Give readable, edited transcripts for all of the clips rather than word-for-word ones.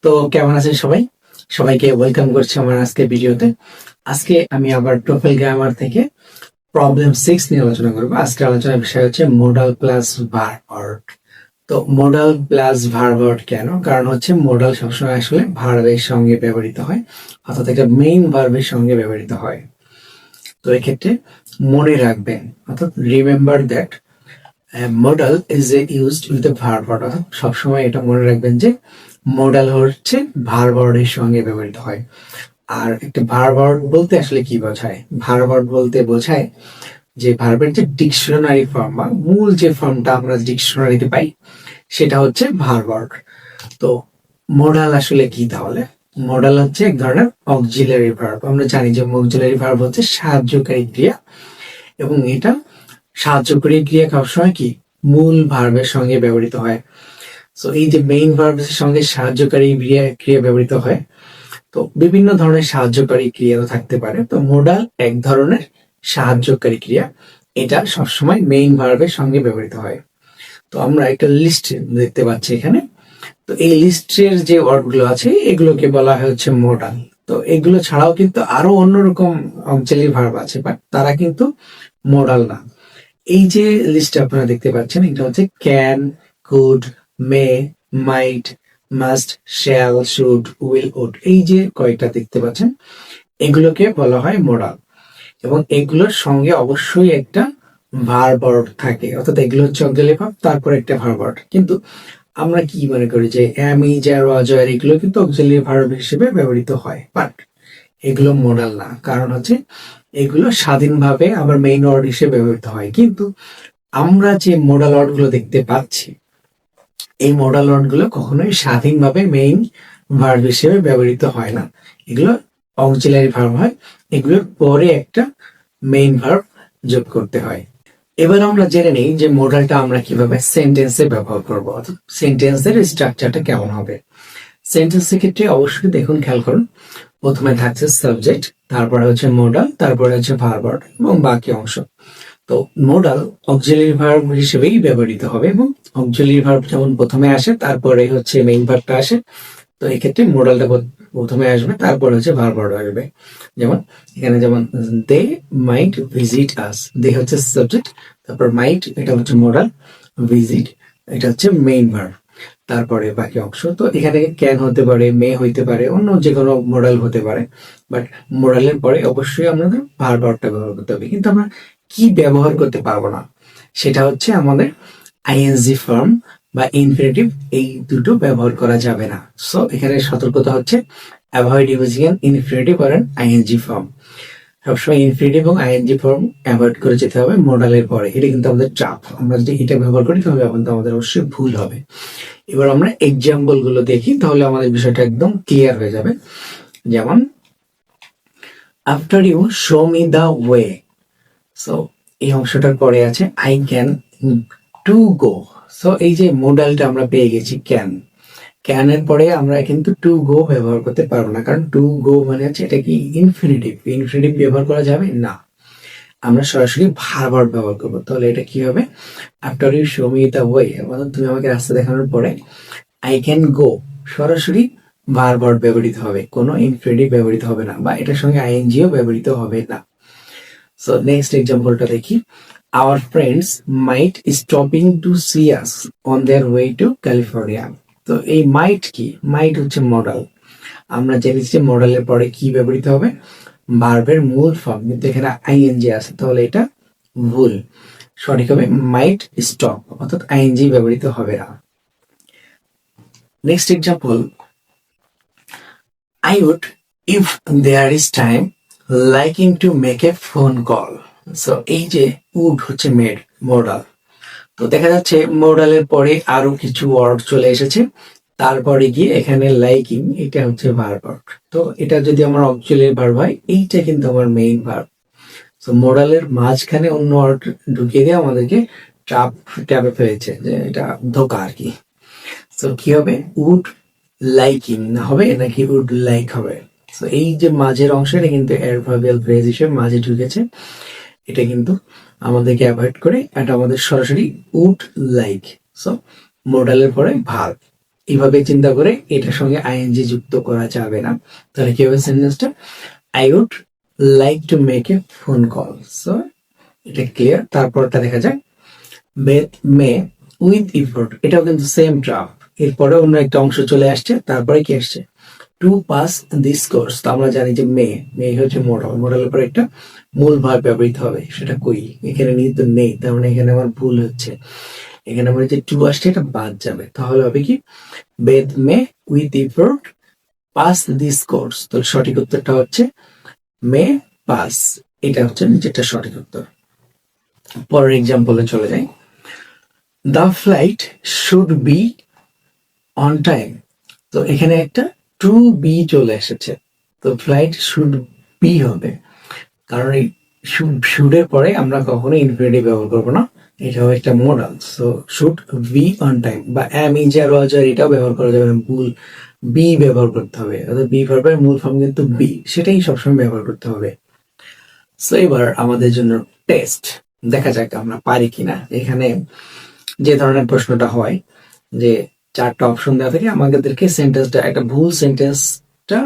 তো কেমন আছেন সবাই? সবাইকে ওয়েলকাম করছি আমার আজকের ভিডিওতে। আজকে আমি আবার টোফেল গ্রামার থেকে প্রবলেম 6 নিয়ে আলোচনা করব। আজকের আলোচনার বিষয় হচ্ছে মোডাল প্লাস ভার্ব। তো মোডাল প্লাস ভার্ব কেন? কারণ হচ্ছে মোডাল সবসময় আসলে ভার্বের সঙ্গে ব্যবহৃত হয়, অর্থাৎ একটা মেইন ভার্বের সঙ্গে ব্যবহৃত হয়। তো এক্ষেত্রে মনে রাখবেন, অর্থাৎ remember that modal is used with verb, অর্থাৎ সবসময় এটা মনে রাখবেন যে মডাল হচ্ছে ভার্ব এর সঙ্গে ব্যবহৃত হয়। আর একটা ভার্ব বলতে আসলে কি বোঝায়? ভার্ব বলতে বোঝায় যে ভার্বের যে ডিকশনারি ফর্ম বা মূল যে ফর্মটা আমরা ডিকশনারিতে পাই সেটা হচ্ছে ভার্ব। তো মডাল আসলে কি তাহলে? মডাল হচ্ছে এক ধরনের অক্সিলারি ভার্ব। আমরা জানি যে অক্সিলারি ভার্ব হচ্ছে সাহায্যকারী ক্রিয়া, এবং এটা সাহায্যকারী ক্রিয়া সবসময় কি মূল ভার্বের সঙ্গে ব্যবহৃত হয়। সো এই যে মেইন ভার্বের সঙ্গে সাহায্যকারী ক্রিয়া ব্যবহৃত হয়। তো বিভিন্ন ধরনের সাহায্যকারী ক্রিয়া থাকতে পারে। তো মোডাল এক ধরনের সাহায্যকারী ক্রিয়া, এটা সবসময় মেইন ভার্বের সঙ্গে ব্যবহৃত হয়। তো আমরা একটা লিস্ট দেখতে পাচ্ছি এখানে। তো এই লিস্টের যে ওয়ার্ডগুলো আছে এগুলোকে বলা হয় হচ্ছে মোডাল। তো এগুলো ছাড়াও কিন্তু আরো অন্যরকম অক্সিলারি ভার্ব আছে, বাট তারা কিন্তু মোডাল না। এই যে লিস্ট আপনারা দেখতে পাচ্ছেন, এটা হচ্ছে can, could, may, might, must, shall, should, will, would. এই যে কয়েকটা দেখতে পাচ্ছেন, এগুলোকে বলা হয় মোডাল, এবং এগুলোর সঙ্গে অবশ্যই একটা ভার্ব থাকে, অর্থাৎ এগুলো হচ্ছে অক্সিলারি ভার্ব, তারপর একটা ভার্ব। কিন্তু আমরা কি মনে করি যে অ্যাম, ইজ, আর, ওয়াজ, আর এগুলো কিন্তু অক্সিলারি ভার্ব হিসেবে ব্যবহৃত হয়, বাট এগুলো মোডাল না। কারণ হচ্ছে এগুলো স্বাধীনভাবে আবার মেইন ওয়ার্ড হিসেবে ব্যবহৃত হয়। কিন্তু আমরা যে মোডাল ওয়ার্ড গুলো দেখতে পাচ্ছি, এই মোডাল ওয়ার্ড গুলো কখনোই স্বাধীনভাবে মেইন ভার্ব হিসেবে ব্যবহৃত হয় না। এগুলো অক্সিলারি ভার্ব হয়, এগুলোর পরে একটা মেইন ভার্ব যোগ করতে হয়। এবার আমরা জেনে নিই যে মোডালটা আমরা কিভাবে সেন্টেন্সে ব্যবহার করবো, অর্থাৎ সেন্টেন্সের স্ট্রাকচারটা কেমন হবে। সেন্টেন্সের ক্ষেত্রে অবশ্যই দেখুন, খেয়াল করুন, প্রথমে থাকছে সাবজেক্ট, তারপরে হচ্ছে মোডাল, তারপরে হচ্ছে ভার্ব এবং বাকি অংশ। তো মোডাল অক্সিলারি ভার্ব হিসেবেই ব্যবহৃত হবে, এবং অক্সিলারি ভার্ব যেমন প্রথমে আসে তারপরে হচ্ছে মেইন ভার্বটা আসে। তো এক্ষেত্রে মোডালটা প্রথমে আসবে, তারপরে হচ্ছে ভার্ব আসবে। যেমন এখানে যেমন দে মাইট ভিজিট আস, দে হচ্ছে সাবজেক্ট, তারপর মাইট এটা হচ্ছে মোডাল, ভিজিট এটা হচ্ছে মেইন ভার্ব, তারপরে বাকি অংশ। তো এখানে ক্যান হতে পারে, মে হইতে পারে, অন্য যে কোনো মোডাল হতে পারে, বাট মোডালের পরে অবশ্যই আমাদের ভার্বটা ব্যবহার করতে হবে। কিন্তু আমরা কি ব্যবহার করতে পারবো না, সেটা হচ্ছে আমাদের আইএনজি ফর্ম বা ইনফিনিটিভ, এই দুটো ব্যবহার করা যাবে না। সো এখানে সতর্কতা হচ্ছে avoid using an infinitive or an ING form. সবসময় ইনফিনিটিভ এবং আইএনজি ফর্ম অ্যাভয়েড করে যেতে হবে মোডালের পরে। এটা কিন্তু আমাদের চাপ, আমরা যদি এটা ব্যবহার করি তাহলে কিন্তু আমাদের অবশ্যই ভুল হবে। এবার আমরা এক্সাম্পল গুলো দেখি, তাহলে আমাদের বিষয়টা একদম ক্লিয়ার হয়ে যাবে। যেমন after you show me the way, so এই অংশটার পরে আছে I can to go. So এই যে মোডালটা আমরা পেয়ে গেছি ক্যান, ক্যানের পরে আমরা কিন্তু টু গো ব্যবহার করতে পারবো না, কারণ টু গো মানে হচ্ছে এটা কি ইনফিনিটিভ, ইনফিনিটিভ ব্যবহার করা যাবে না। আমরা সরাসরি ভার্ব ব্যবহার করবো। তাহলে এটা কি হবে? After you show me the way, অর্থাৎ তুমি আমাকে রাস্তা দেখানোর পরে আই ক্যান গো, সরাসরি ভার্ব ব্যবহৃত হবে, কোনো ইনফিনিটিভ ব্যবহৃত হবে না, বা এটার সঙ্গে আইএনজিও ব্যবহৃত হবে না। সো নেক্সট এক্সাম্পলটা দেখি। Our friends might stopping to see us on their way to California. তো এই মাইট কি? মাইট হচ্ছে মডাল। আমরা জেনেছি যে মডালের পরে কি ব্যবহৃত হবে? ভার্বের মূল ফর্ম, কিন্তু এখানে আইএনজি আছে, তাহলে এটা ভুল। সঠিক হবে মাইট স্টপ, অর্থাৎ আইএনজি ব্যবহৃত হবে না। Next example, I would, if there is time, liking to make a phone call. So এই যে would হচ্ছে মোডাল। তো দেখা যাচ্ছে মোডালের পরে আরো কিছু ওয়ার্ড চলে এসেছে, তারপরে গিয়ে এখানে লাইকিং এটা হচ্ছে ভার্ব। তো এটা যদি আমার অক্সিলারি ভার্ব হয়, এইটা কিন্তু আমার মেইন ভার্ব। তো মোডালের মাঝখানে অন্য ওয়ার্ড ঢুকিয়ে দিয়ে আমাদেরকে ট্যাপে ফেলেছে, যে এটা ধোকা আর কি। তো কি হবে? উড লাইকিং না হবে নাকি উড লাইক হবে? তো এই যে মাঝের অংশটা কিন্তু অ্যাডভার্বিয়াল ফ্রেজ হিসেবে মাঝে ঢুকেছে, এটা কিন্তু আমাদেরকে অ্যাভয়েড করে এটা আমাদের সরাসরি উড লাইক। সো মোডালের পরে ভার্ব। এইভাবে চিন্তা করে এটার সঙ্গে আইএনজি যুক্ত করা যাবে না। তাহলে কি হবে সেন্টেন্সটা? I would like to make a phone call. So এটা ক্লিয়ার। তারপরটা দেখা যায় বেথ মে উইথ ইফোর্ট, এটাও কিন্তু সেম ড্রাফট। এরপরে অন্য একটা অংশ চলে আসছে, তারপরে কি আসছে? To pass this course. তো আমরা জানি যে মে হচ্ছে মোডাল, মোডালের পরে একটা মূল ভাব ব্যবহৃত হবে, সেটা কই? এখানে নিহিত নেই, তার মানে এখানে আমার ভুল হচ্ছে। এখানে আমার যে টু আসছে এটা বাদ যাবে, তাহলে হবে কি? বেদ may with effort pass this course. তো সঠিক উত্তরটা হচ্ছে মে পাস, এটা হচ্ছে যেটা সঠিক উত্তর। পরের এক্সাম্পলে চলে যাই। The flight should be on time. তো এখানে একটা টু বি চলে এসেছে, তো ফ্লাইট শুড বি হবে, কারণ এই শুডের পরে আমরা কখনো ইনফিনিটিভ ব্যবহার করবো না, এটাও একটা modal. So should be on time, বা এম ইজার ওয়াজার এটাও ব্যবহার করা যাবে না, ভুল, বি ব্যবহার করতে হবে। অর্থাৎ বি ভার্বের মূল ফর্ম কিন্তু বি, সেটাই সবসময় ব্যবহার করতে হবে। সো এবার আমাদের জন্য টেস্ট, দেখা যাক আমরা পারি কিনা। এখানে যে ধরনের প্রশ্নটা হয় যে চারটা অপশন দেওয়া থাকে, আমাদেরকে সেন্টেন্সটা, একটা ভুল সেন্টেন্সটা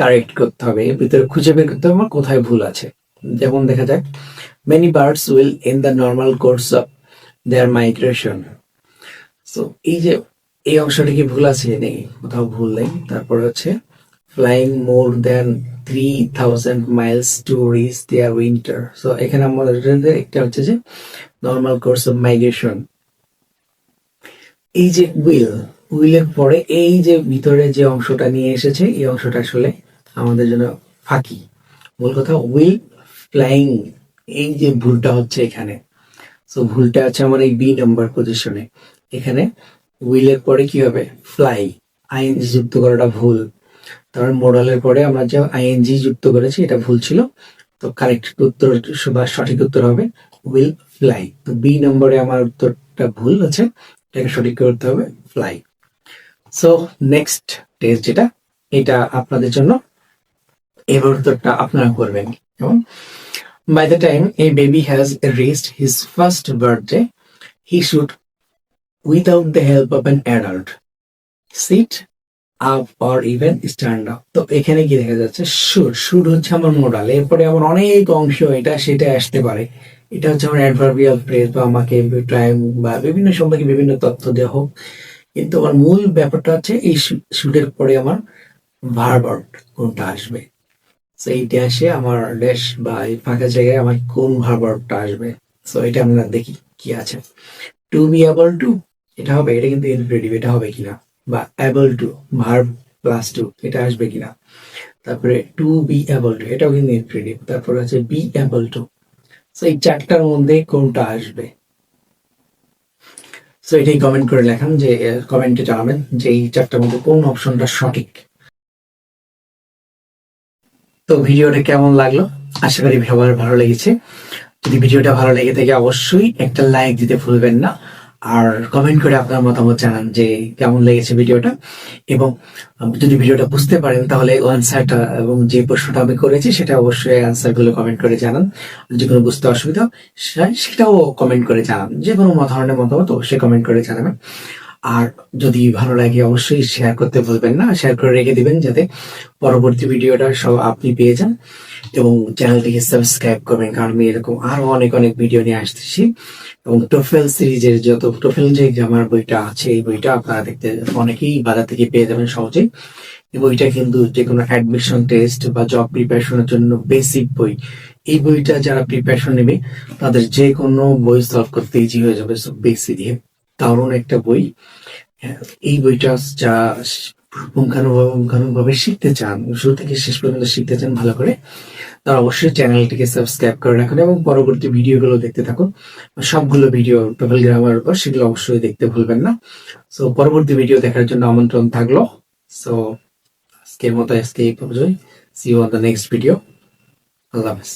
কারেক্ট করতে হবে, এর ভিতরে খুঁজে বের করতে হবে আমার কোথায় ভুল আছে। যেমন দেখা যাক, many birds will in the normal course of their migration. So এই যে এই অংশটা কি ভুল আছে? নেই, কোথাও ভুল নেই। তারপর হচ্ছে flying more than 3000 miles to reach their winter. So এখানে আমাদের একটা হচ্ছে যে নর্মাল কোর্স অফ মাইগ্রেশন। এই যে উইলের পরে এই যে ভিতরে যে অংশটা নিয়ে এসেছে, এই অংশটা আসলে আমাদের জন্য ফাঁকি। মূল কথা উইল ফ্লাইং, এই যে ভুলটা হচ্ছে এখানে। সো ভুলটা আছে আমার এই বি নাম্বার পজিশনে। এখানে উইলের পরে কি হবে? ফ্লাই, আইএনজি যুক্ত করাটা ভুল। তারপর মোডালের পরে আমরা যে আইএনজি যুক্ত করেছি এটা ভুল ছিল। তো কারেক্ট উত্তর বা সঠিক উত্তর হবে উইল ফ্লাই। তো বি নম্বরে আমার উত্তরটা ভুল আছে, এটাকে সঠিক করতে হবে ফ্লাই। সো নেক্সট টেস্ট যেটা, এটা আপনাদের জন্য, এবার উত্তরটা আপনারা করবেন। এবং by the time a baby has reached his first birthday he should without the help of an adult sit up or even stand up. তো এখানে কি দেখা যাচ্ছে? শুড হচ্ছে আমার মোডাল, এরপরে আমার অনেক অংশ এটা সেটা আসতে পারে। এটা হচ্ছে আমার অ্যাডভার্বিয়াল ফ্রেজ, বা আমাকে টাইম বা বিভিন্ন সম্পর্কে বিভিন্ন তথ্য দেওয়া হোক, কিন্তু আমার মূল ব্যাপারটা হচ্ছে এই শুডের পরে আমার ভার্ব কোনটা আসবে। সো এই ড্যাশে আমার ড্যাশ বা এই ফাঁকা জায়গায় আমার কোন ভার্বটা আসবে। সো এটা আমরা দেখি কি আছে। টু বি এবল টু, এটা হবে, এটা কিন্তু ইনফিনিটিভ, এটা হবে কিনা। বা able to verb plus to, এটা আসবে কিনা। তারপরে টু বি এবল টু, এটাও কিন্তু ইনফিনিটিভ। তারপরে আছে বি এবল টু। সো এই চারটার মধ্যে কোনটা আসবে? সো এটাই কমেন্ট করে লেখান, যে কমেন্টে জানাবেন যে এই চারটার মধ্যে কোন অপশনটা সঠিক। তো ভিডিওটা কেমন লাগলো? আশা করি সবার ভালো লেগেছে। যদি ভিডিওটা ভালো লেগে থাকে অবশ্যই একটা লাইক দিতে ভুলবেন না, আর কমেন্ট করে আপনার মতামত জানান যে কেমন লেগেছে ভিডিওটা। এবং যদি ভিডিওটা বুঝতে পারেন তাহলে অ্যান্সারটা এবং যে প্রশ্নটা আমি করেছি সেটা অবশ্যই অ্যান্সার গুলো কমেন্ট করে জানান। যে কোনো বুঝতে অসুবিধা সেটাও কমেন্ট করে জানান, যে কোনো ধরনের মতামত অবশ্যই কমেন্ট করে জানাবেন। আর যদি ভালো লাগে অবশ্যই শেয়ার করতে ভুলবেন না, শেয়ার করে রেখে দিবেন যাতে পরবর্তী ভিডিওটা সব আপনি পেয়ে যান। এবং চ্যানেলটিকে সাবস্ক্রাইব করবেন, কারণ আমি এরকম আরো অনেক অনেক ভিডিও নিয়ে আসতেছি। এবং টোফেল সিরিজের যত টোফেল যে গ্রামার বইটা আছে, এই বইটা আপনারা দেখতে অনেকেই বাজার থেকে পেয়ে যাবেন সহজেই। এই বইটা কিন্তু যে কোনো অ্যাডমিশন টেস্ট বা জব প্রিপারেশনের জন্য বেসিক বই। এই বইটা যারা প্রিপারেশন নেবে তাদের যে কোনো বই সলভ করতে ইজি হয়ে যাবে। বেসিক দারুণ একটা বই। এই বইটা যা পুঙ্খানুপুঙ্খানুভাবে শিখতে চান, শুরু থেকে শেষ পর্যন্ত শিখতে চান ভালো করে, তারা অবশ্যই চ্যানেলটিকে সাবস্ক্রাইব করে রাখুন এবং পরবর্তী ভিডিওগুলো দেখতে থাকুন। সবগুলো ভিডিও টোটাল গ্রামার উপর, সেগুলো অবশ্যই দেখতে ভুলবেন না। সো পরবর্তী ভিডিও দেখার জন্য আমন্ত্রণ থাকলো। সো আজকের মতো আজকে এই পর্যন্ত। See you on the next video. আল্লাহ হাফেজ।